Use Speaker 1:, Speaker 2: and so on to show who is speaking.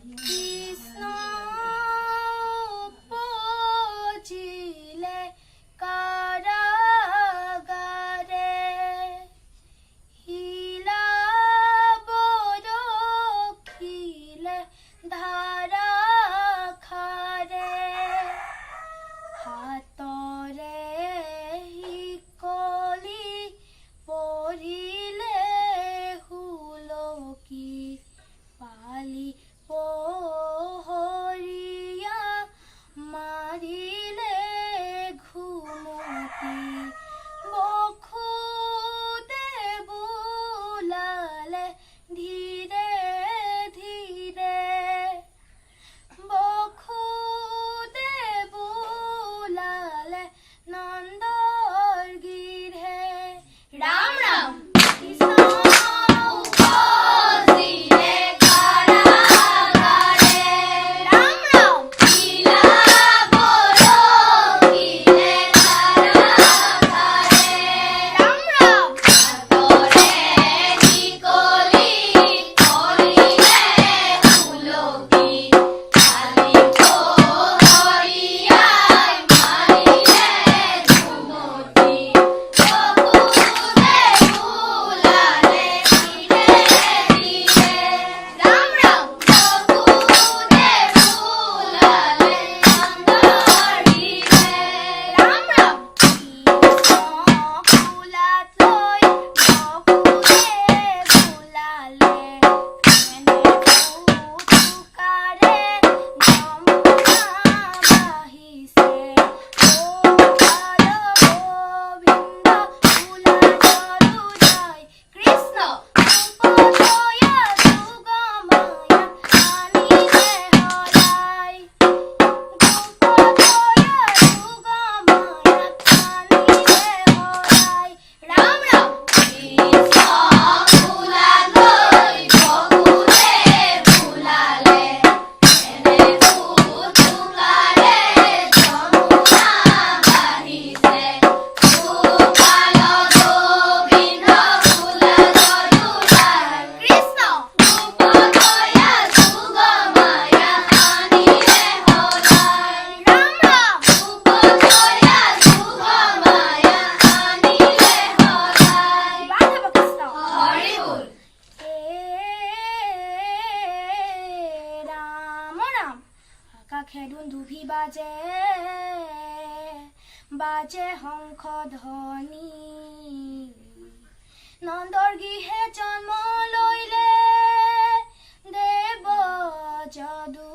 Speaker 1: কৃষ্ণ পজিলে কারাগারে হিলাব রখিলে ধারা খারে হাতরে হিকলি পরিলে হুলকি পালি পহরিয়া মারিলে ঘুমতি বখুতে বুলালে ধীরে ধীরে বখুতে বুলালে নন্দর গিরে রাম রাম কৃষ্ণ উপজিলে কারাগারে রাম রাম হিলাব রখিলে ধারা খারে রাম রাম হাতরে হিকলি পরিলে হুলকি পালি পহরিয়া মারিলে ঘুমতি বখুতে বুলালে ধীরে ধীরে রাম রাম বখুতে বুলালে নন্দর গিরে রাম রাম কৃষ্ণ কুলাত লই বখুতে বুলালে এনে ফুটুকারে যমুনা বাহিছে গোপাল গোবিন্দ ফুলা জরু জয় কৃষ্ণ উপদয়া সুগমায়া আনিলে হরাই উপদয়া সুগমায়া আনিলে হরাই রাম রাম কৃষ্ণ ফুলা লই বখুতে বুলালে এনে ফুটুকারে যমুনা বাহিছে গোপাল গোবিন্দ ফুলা জরু জয় কৃষ্ণ উপদয়া সুগমায়া আনিলে হরাই রাম রাম উপদয়া সুগমায়া আনিলে হরাই রাধা কৃষ্ণ হরি বল রাম রাম আকাশে দুন্দুভি বাজে বাজে শংখ ধ্বনি নন্দৰ গৃহে জন্ম লৈলে দেৱ যদু